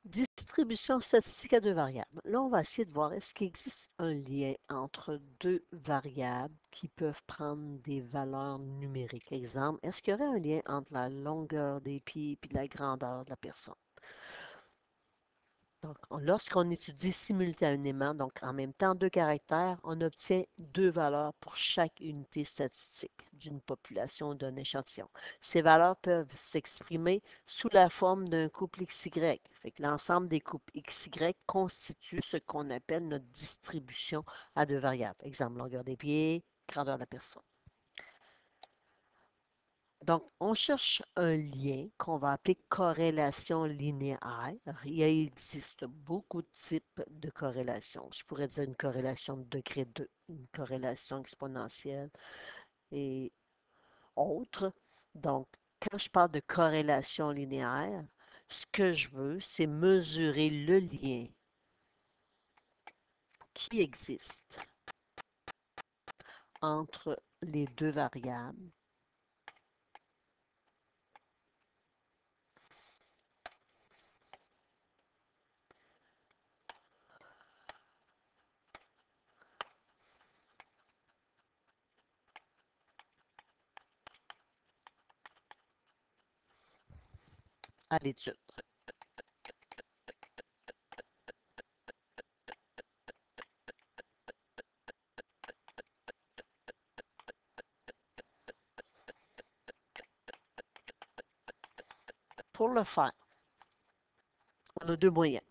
Distribution statistique à deux variables. Là, on va essayer de voir est-ce qu'il existe un lien entre deux variables qui peuvent prendre des valeurs numériques. Exemple, est-ce qu'il y aurait un lien entre la longueur des pieds et la grandeur de la personne? Donc, lorsqu'on étudie simultanément, donc en même temps deux caractères, on obtient deux valeurs pour chaque unité statistique d'une population ou d'un échantillon. Ces valeurs peuvent s'exprimer sous la forme d'un couple XY. Fait que l'ensemble des couples XY constitue ce qu'on appelle notre distribution à deux variables. Exemple, longueur des pieds, grandeur de la personne. Donc, on cherche un lien qu'on va appeler corrélation linéaire. Il existe beaucoup de types de corrélations. Je pourrais dire une corrélation de degré 2, une corrélation exponentielle et autres. Donc, quand je parle de corrélation linéaire, ce que je veux, c'est mesurer le lien qui existe entre les deux variables à l'étude. Pour le faire, on a deux moyens.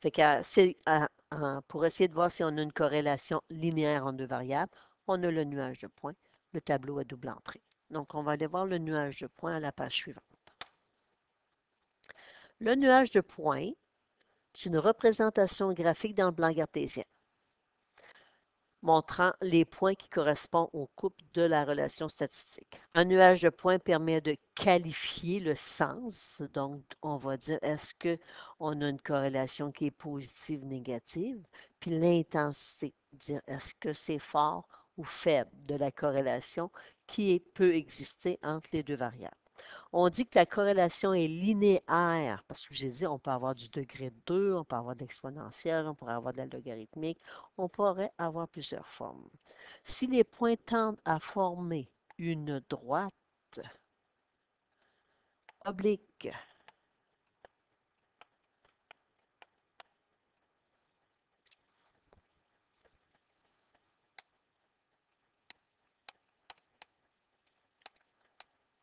Fait que pour essayer de voir si on a une corrélation linéaire en deux variables, on a le nuage de points, le tableau à double entrée. Donc, on va aller voir le nuage de points à la page suivante. Le nuage de points, c'est une représentation graphique dans le plan cartésien, montrant les points qui correspondent au couple de la relation statistique. Un nuage de points permet de qualifier le sens. Donc, on va dire, est-ce qu'on a une corrélation qui est positive, négative? Puis l'intensité, dire, est-ce que c'est fort ou faible de la corrélation peut exister entre les deux variables. On dit que la corrélation est linéaire, parce que j'ai dit, on peut avoir du degré 2, on peut avoir de l'exponentielle, on pourrait avoir de la logarithmique, on pourrait avoir plusieurs formes. Si les points tendent à former une droite oblique,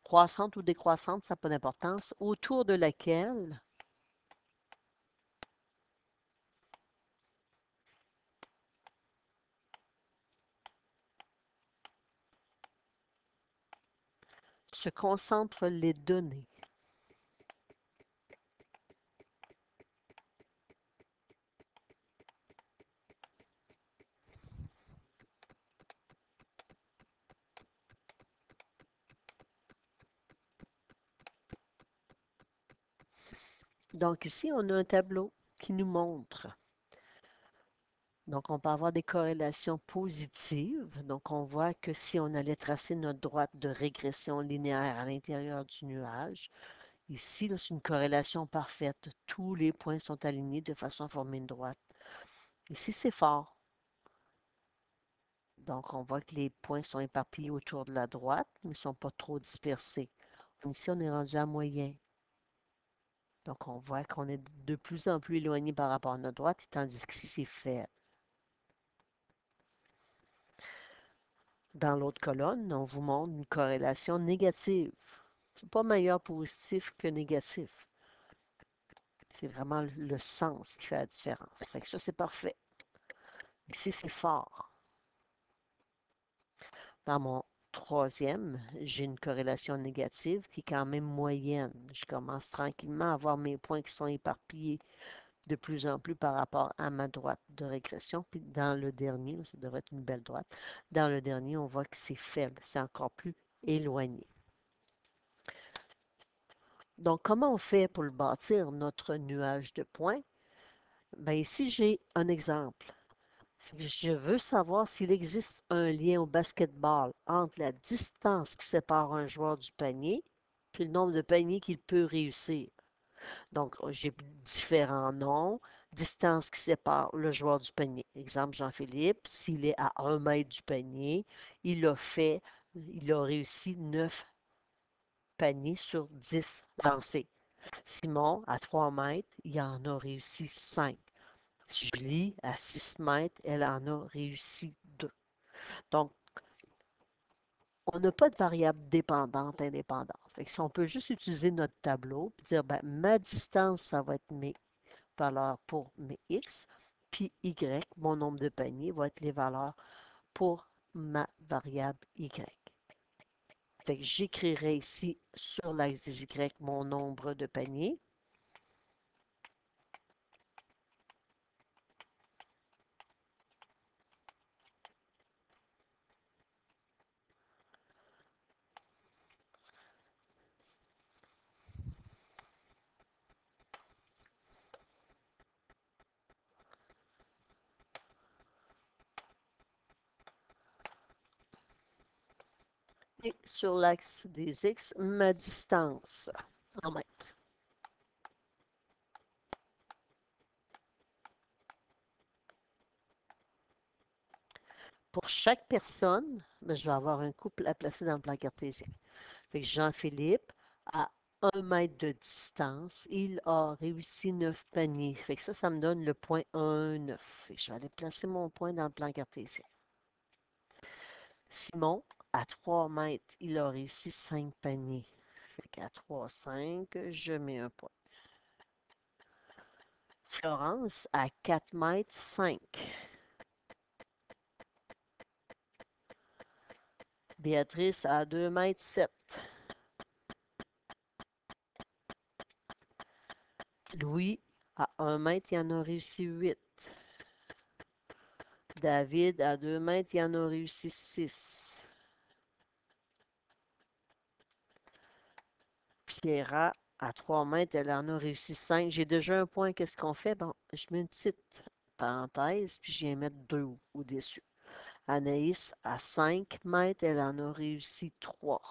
croissante ou décroissante, ça n'a pas d'importance, autour de laquelle se concentrent les données. Donc ici, on a un tableau qui nous montre. Donc, on peut avoir des corrélations positives. Donc, on voit que si on allait tracer notre droite de régression linéaire à l'intérieur du nuage, ici, c'est une corrélation parfaite. Tous les points sont alignés de façon à former une droite. Ici, c'est fort. Donc, on voit que les points sont éparpillés autour de la droite, mais ne sont pas trop dispersés. Ici, on est rendu à moyen. Donc, on voit qu'on est de plus en plus éloigné par rapport à notre droite, tandis qu'ici, c'est faible. Dans l'autre colonne, on vous montre une corrélation négative. C'est pas meilleur positif que négatif. C'est vraiment le sens qui fait la différence. Fait que ça, c'est parfait. Ici, c'est fort. Dans mon troisième, j'ai une corrélation négative qui est quand même moyenne. Je commence tranquillement à avoir mes points qui sont éparpillés de plus en plus par rapport à ma droite de régression. Puis dans le dernier, ça devrait être une belle droite, dans le dernier, on voit que c'est faible. C'est encore plus éloigné. Donc, comment on fait pour le bâtir, notre nuage de points? Bien, ici, j'ai un exemple. Je veux savoir s'il existe un lien au basketball entre la distance qui sépare un joueur du panier puis le nombre de paniers qu'il peut réussir. Donc, j'ai différents noms, distance qui sépare le joueur du panier. Exemple, Jean-Philippe, s'il est à 1 mètre du panier, il a réussi 9 paniers sur 10 lancés. Simon, à 3 mètres, il en a réussi 5. Julie, à 6 mètres, elle en a réussi 2. Donc, on n'a pas de variable dépendante, indépendante. Fait que si on peut juste utiliser notre tableau et dire, ben, ma distance, ça va être mes valeurs pour mes X, puis Y, mon nombre de paniers, va être les valeurs pour ma variable Y. Fait que j'écrirai ici sur l'axe des Y mon nombre de paniers. Et sur l'axe des X, ma distance en mètres. Pour chaque personne, ben, je vais avoir un couple à placer dans le plan cartésien. Fait que Jean-Philippe, à 1 mètre de distance, il a réussi 9 paniers. Fait que ça me donne le point 1, 9. Fait que je vais aller placer mon point dans le plan cartésien. Simon, à 3 mètres, il a réussi 5 paniers. Fait qu'à 3, 5, je mets un point. Florence, à 4 mètres, 5. Béatrice, à 2 mètres, 7. Louis, à 1 mètre, il en a réussi 8. David, à 2 mètres, il en a réussi 6. Pierra, à 3 mètres, elle en a réussi 5. J'ai déjà un point. Qu'est-ce qu'on fait? Bon, je mets une petite parenthèse, puis je viens mettre 2 au-dessus. Anaïs, à 5 mètres, elle en a réussi 3.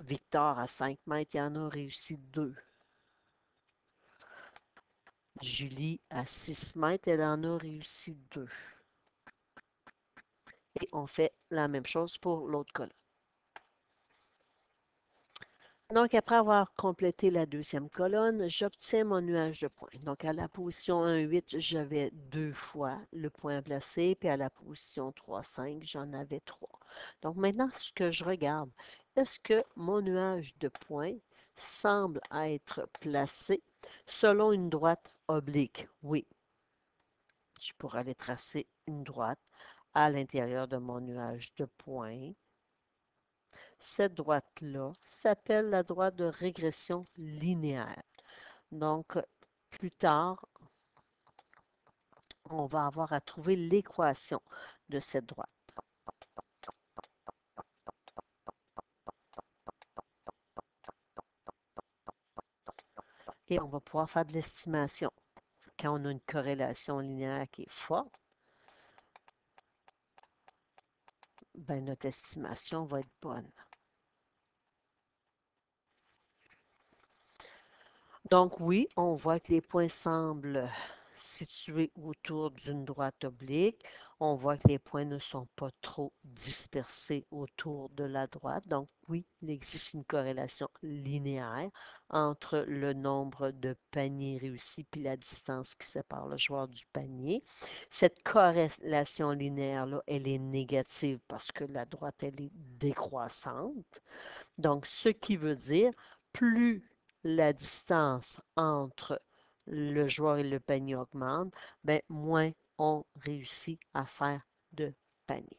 Victor, à 5 mètres, il en a réussi 2. Julie, à 6 mètres, elle en a réussi 2. Et on fait la même chose pour l'autre colonne. Donc, après avoir complété la deuxième colonne, j'obtiens mon nuage de points. Donc, à la position 1,8, j'avais 2 fois le point placé, puis à la position 3,5, j'en avais 3. Donc, maintenant, ce que je regarde, est-ce que mon nuage de points semble être placé selon une droite oblique? Oui. Je pourrais aller tracer une droite à l'intérieur de mon nuage de points. Cette droite-là s'appelle la droite de régression linéaire. Donc, plus tard, on va avoir à trouver l'équation de cette droite. Et on va pouvoir faire de l'estimation. Quand on a une corrélation linéaire qui est forte, ben notre estimation va être bonne. Donc oui, on voit que les points semblent situés autour d'une droite oblique. On voit que les points ne sont pas trop dispersés autour de la droite. Donc oui, il existe une corrélation linéaire entre le nombre de paniers réussis et la distance qui sépare le joueur du panier. Cette corrélation linéaire-là, elle est négative parce que la droite, elle est décroissante. Donc, ce qui veut dire, plus la distance entre le joueur et le panier augmente, ben, moins on réussit à faire de panier.